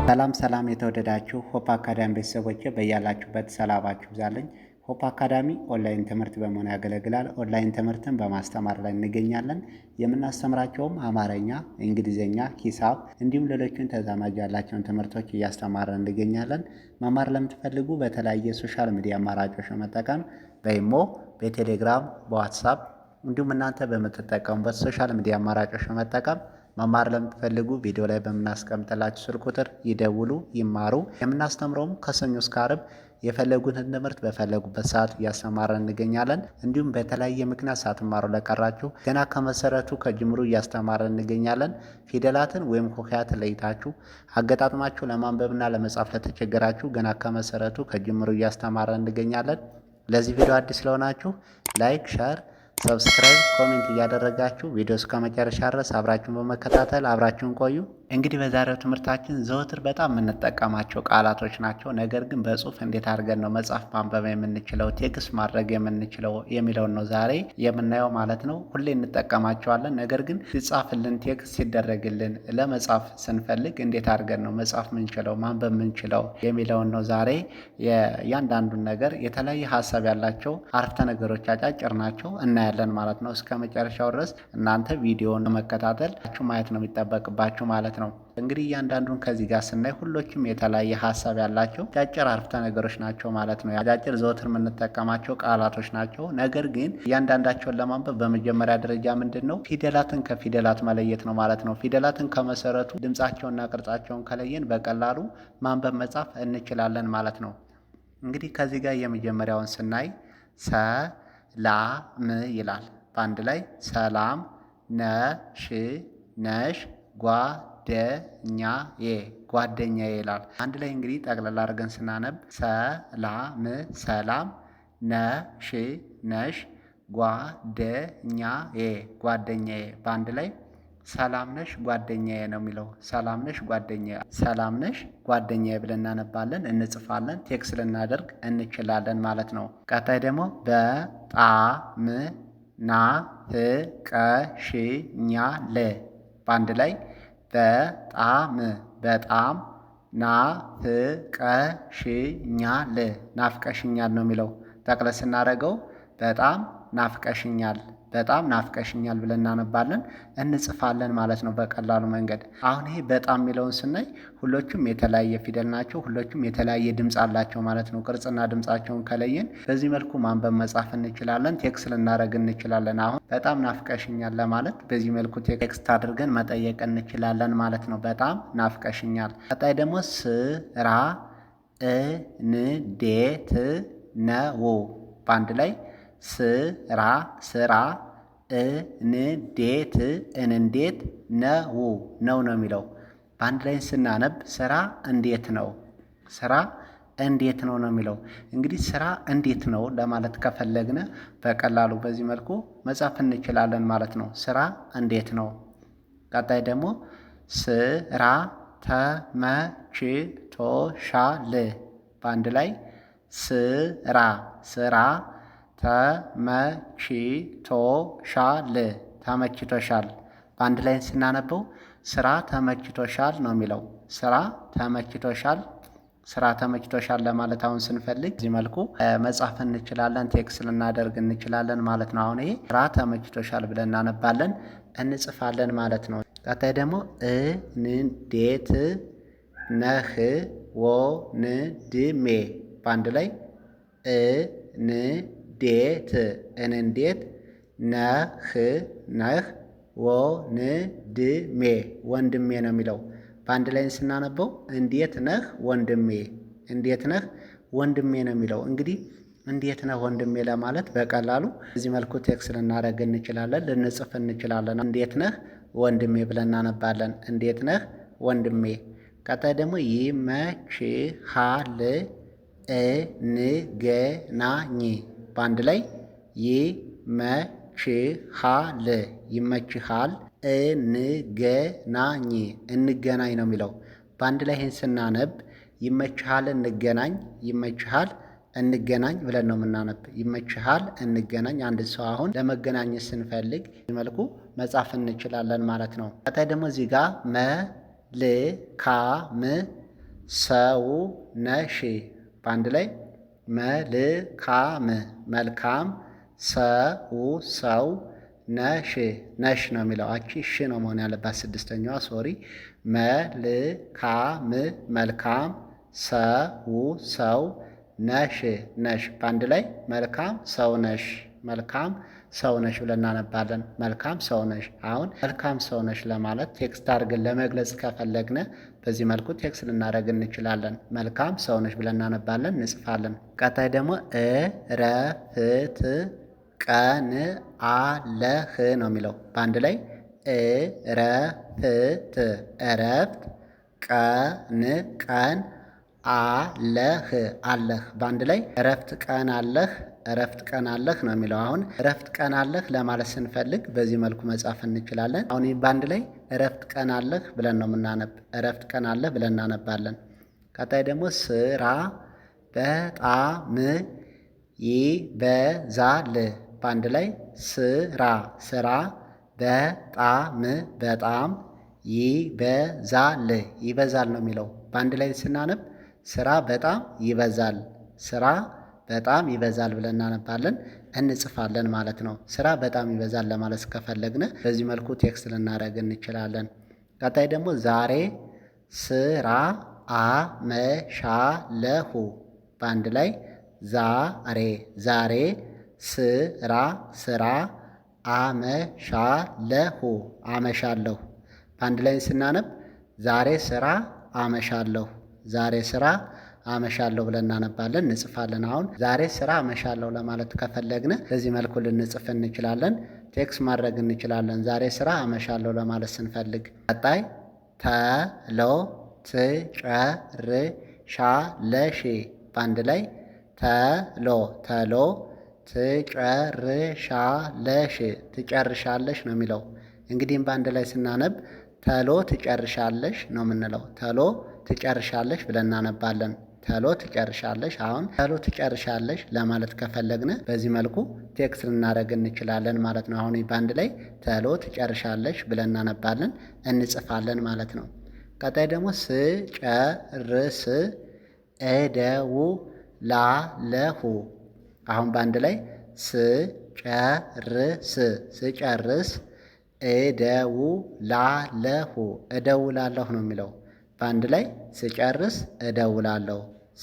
ሰላም የተወደዳችሁ ሆፕ አካዳሚ ቤተሰቦች በያላችሁበት ሰላማችሁ ይብዛልኝ። ሆፕ አካዳሚ ኦንላይን ትምህርት በመሆን ያገለግላል። ኦንላይን ትምህርትን በማስተማር ላይ እንገኛለን። የምናስተምራቸውም አማርኛ፣ እንግሊዝኛ፣ ሂሳብ እንዲሁም ሌሎችን ተዛማጅ ያላቸውን ትምህርቶች እያስተማርን እንገኛለን። መማር ለምትፈልጉ በተለያየ ሶሻል ሚዲያ አማራጮች መጠቀም በኢሞ፣ በቴሌግራም፣ በዋትሳፕ እንዲሁም እናንተ በምትጠቀሙበት ሶሻል ሚዲያ አማራጮች መጠቀም መማር ለምትፈልጉ ቪዲዮ ላይ በምናስቀምጥላችሁ ስልክ ቁጥር ይደውሉ፣ ይማሩ። የምናስተምረውም ከሰኞ እስከ ዓርብ የፈለጉትን ትምህርት በፈለጉበት ሰዓት እያስተማረን እንገኛለን። እንዲሁም በተለያየ ምክንያት ሳትማሩ ለቀራችሁ ገና ከመሰረቱ ከጅምሩ እያስተማረን እንገኛለን። ፊደላትን ወይም ሆሄያትን ለይታችሁ አገጣጥማችሁ ለማንበብና ለመጻፍ ለተቸገራችሁ ገና ከመሰረቱ ከጅምሩ እያስተማረን እንገኛለን። ለዚህ ቪዲዮ አዲስ ስለሆናችሁ ላይክ፣ ሸር፣ ሰብስክራይብ፣ ኮሜንት እያደረጋችሁ ቪዲዮ እስከ መጨረሻ ድረስ አብራችሁን በመከታተል አብራችሁን ቆዩ። እንግዲህ በዛሬው ትምህርታችን ዘወትር በጣም የምንጠቀማቸው ቃላቶች ናቸው። ነገር ግን በጽሁፍ እንዴት አድርገን ነው መጻፍ ማንበብ የምንችለው፣ ቴክስት ማድረግ የምንችለው የሚለውን ነው ዛሬ የምናየው ማለት ነው። ሁሌ እንጠቀማቸዋለን። ነገር ግን ሲጻፍልን፣ ቴክስት ሲደረግልን ለመጻፍ ስንፈልግ እንዴት አድርገን ነው መጻፍ ምንችለው፣ ማንበብ ምንችለው የሚለውን ነው ዛሬ። እያንዳንዱን ነገር የተለያየ ሀሳብ ያላቸው አረፍተ ነገሮች አጫጭር ናቸው እናያለን ማለት ነው። እስከ መጨረሻው ድረስ እናንተ ቪዲዮውን መከታተል ማየት ነው የሚጠበቅባችሁ ማለት ነው። እንግዲህ እያንዳንዱን ከዚህ ጋር ስናይ ሁሎችም የተለያየ ሀሳብ ያላቸው አጫጭር አረፍተ ነገሮች ናቸው ማለት ነው። አጫጭር ዘወትር የምንጠቀማቸው ቃላቶች ናቸው። ነገር ግን እያንዳንዳቸውን ለማንበብ በመጀመሪያ ደረጃ ምንድን ነው ፊደላትን ከፊደላት መለየት ነው ማለት ነው። ፊደላትን ከመሰረቱ ድምጻቸውንና ቅርጻቸውን ከለየን በቀላሉ ማንበብ መጻፍ እንችላለን ማለት ነው። እንግዲህ ከዚህ ጋር የመጀመሪያውን ስናይ ሰላም ይላል። በአንድ ላይ ሰላም፣ ነሽ፣ ነሽ፣ ጓደኛዬ፣ ጓደኛዬ ይላል። አንድ ላይ እንግዲህ ጠቅላላ አድርገን ስናነብ ሰላም፣ ሰላም፣ ነሽ፣ ነሽ፣ ጓደኛዬ፣ ጓደኛዬ። በአንድ ላይ ሰላም ነሽ ጓደኛዬ ነው የሚለው። ሰላም ነሽ ጓደኛዬ፣ ሰላም ነሽ ጓደኛዬ ብለን እናነባለን፣ እንጽፋለን፣ ቴክስት ልናደርግ እንችላለን ማለት ነው። ቀጣይ ደግሞ በጣም ናፍቀሽኛል። በአንድ ላይ በጣም፣ በጣም፣ ናፍቀሽኛል፣ ናፍቀሽኛል ነው የሚለው። ጠቅለል ስናደርገው በጣም ናፍቀሽኛል፣ በጣም ናፍቀሽኛል ብለን እናነባለን፣ እንጽፋለን ማለት ነው በቀላሉ መንገድ። አሁን ይሄ በጣም የሚለውን ስናይ ሁሎቹም የተለያየ ፊደል ናቸው። ሁሎቹም የተለያየ ድምፅ አላቸው ማለት ነው። ቅርጽና ድምፃቸውን ከለየን በዚህ መልኩ ማንበብ መጻፍ እንችላለን፣ ቴክስት ልናደርግ እንችላለን። አሁን በጣም ናፍቀሽኛል ለማለት በዚህ መልኩ ቴክስት አድርገን መጠየቅ እንችላለን ማለት ነው። በጣም ናፍቀሽኛል። ቀጣይ ደግሞ ስራ እንዴት ነው። በአንድ ላይ ስራ፣ ስራ፣ እንዴት፣ እንዴት ነው ነው የሚለው። በአንድ ላይ ስናነብ ስራ እንዴት ነው፣ ስራ እንዴት ነው ነው የሚለው። እንግዲህ ስራ እንዴት ነው ለማለት ከፈለግነ በቀላሉ በዚህ መልኩ መጻፍ እንችላለን ማለት ነው። ስራ እንዴት ነው። ቀጣይ ደግሞ ስራ ተመችቶሻል። በአንድ ላይ ስራ፣ ስራ፣ ተመችቶሻል፣ ተመችቶሻል። በአንድ ላይ ስናነበው ስራ ተመችቶሻል ነው የሚለው። ስራ ተመችቶሻል፣ ስራ ተመችቶሻል ለማለት አሁን ስንፈልግ እዚህ መልኩ መጻፍ እንችላለን፣ ቴክስት ልናደርግ እንችላለን ማለት ነው። አሁን ይሄ ስራ ተመችቶሻል ብለን እናነባለን፣ እንጽፋለን ማለት ነው። ቀጣይ ደግሞ እንዴት ነህ ወንድሜ። በአንድ ላይ እንዴት፣ እንዴት፣ ነህ፣ ነህ፣ ወንድሜ፣ ወንድሜ ነው የሚለው። በአንድ ላይ ስናነበው እንዴት ነህ ወንድሜ፣ እንዴት ነህ ወንድሜ ነው የሚለው። እንግዲህ እንዴት ነህ ወንድሜ ለማለት በቀላሉ በዚህ መልኩ ቴክስት ልናደርግ እንችላለን፣ ልንጽፍ እንችላለን። እንዴት ነህ ወንድሜ ብለን እናነባለን። እንዴት ነህ ወንድሜ። ቀጣይ ደግሞ ይመችሃል እንገናኝ። በአንድ ላይ ይመችሃል፣ ይመችሃል፣ እንገናኝ፣ እንገናኝ ነው የሚለው። በአንድ ላይ ይህን ስናነብ ይመችሃል እንገናኝ፣ ይመችሃል እንገናኝ ብለን ነው የምናነብ። ይመችሃል እንገናኝ። አንድ ሰው አሁን ለመገናኘት ስንፈልግ መልኩ መጻፍ እንችላለን ማለት ነው። ቀጣይ ደግሞ እዚህ ጋር መልካም ሰው ነሽ በአንድ ላይ መልካም መልካም ሰው ነሽ ነሽ ነው የሚለው። አቺ ሽ ነው መሆን ያለባት ስድስተኛዋ ሶሪ። መልካም መልካም ሰው ነሽ ነሽ በአንድ ላይ መልካም ሰው ነሽ መልካም ሰው ነሽ ብለን እናነባለን። መልካም ሰው ነሽ። አሁን መልካም ሰው ነሽ ለማለት ቴክስት አድርገን ለመግለጽ ከፈለግነ በዚህ መልኩ ቴክስት ልናደርግ እንችላለን። መልካም ሰው ነሽ ብለን እናነባለን፣ እንጽፋለን። ቀጣይ ደግሞ እረፍት ቀን አለህ ነው የሚለው። በአንድ ላይ እረፍት እረፍት ቀን አለህ አለህ በአንድ ላይ እረፍት ቀን አለህ እረፍት ቀን አለህ ነው የሚለው። አሁን እረፍት ቀን አለህ ለማለት ስንፈልግ በዚህ መልኩ መጻፍ እንችላለን። አሁን በአንድ ላይ እረፍት ቀን አለህ ብለን ነው የምናነብ። እረፍት ቀን አለህ ብለን እናነባለን። ቀጣይ ደግሞ ስራ በጣም ይበዛል በአንድ ላይ ስራ በጣም ይበዛል ይበዛል ነው የሚለው። በአንድ ላይ ስናነብ ስራ በጣም ይበዛል ስራ በጣም ይበዛል ብለን እናነባለን፣ እንጽፋለን ማለት ነው። ስራ በጣም ይበዛል ለማለት ከፈለግን በዚህ መልኩ ቴክስት ልናደርግ እንችላለን። ቀጣይ ደግሞ ዛሬ ስራ አመሻለሁ በአንድ ላይ ዛሬ ስራ አመሻለሁ በአንድ ላይ ስናነብ ዛሬ ስራ አመሻለሁ ብለን እናነባለን፣ እንጽፋለን። አሁን ዛሬ ስራ አመሻለሁ ለማለት ከፈለግን በዚህ መልኩ ልንጽፍ እንችላለን፣ ቴክስት ማድረግ እንችላለን። ዛሬ ስራ አመሻለሁ ለማለት ስንፈልግ። ቀጣይ ተሎ ትጨርሻለሽ በአንድ ላይ ተሎ ትጨርሻለሽ ነው የሚለው። እንግዲህም በአንድ ላይ ስናነብ ተሎ ትጨርሻለሽ ነው የምንለው። ተሎ ትጨርሻለሽ ብለን እናነባለን። ተሎ ትጨርሻለሽ። አሁን ተሎ ትጨርሻለሽ ለማለት ከፈለግን በዚህ መልኩ ቴክስት ልናደርግ እንችላለን ማለት ነው። አሁን በአንድ ላይ ተሎ ትጨርሻለሽ ብለን እናነባለን፣ እንጽፋለን ማለት ነው። ቀጣይ ደግሞ ስጨርስ እደውላለሁ። አሁን በአንድ ላይ ስጨርስ እደውላለሁ ነው የሚለው። በአንድ ላይ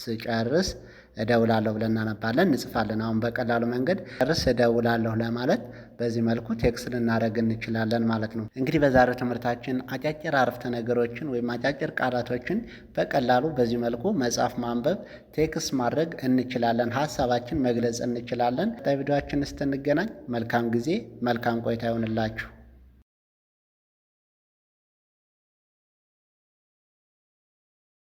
ስጨርስ እደውላለሁ ብለን እናነባለን፣ እንጽፋለን። አሁን በቀላሉ መንገድ ጨርስ እደውላለሁ ለማለት በዚህ መልኩ ቴክስት ልናደርግ እንችላለን ማለት ነው። እንግዲህ በዛሬው ትምህርታችን አጫጭር አረፍተ ነገሮችን ወይም አጫጭር ቃላቶችን በቀላሉ በዚህ መልኩ መጻፍ፣ ማንበብ፣ ቴክስት ማድረግ እንችላለን። ሀሳባችን መግለጽ እንችላለን። ቀጣይ ቪዲዮአችን እስክንገናኝ መልካም ጊዜ፣ መልካም ቆይታ ይሆንላችሁ።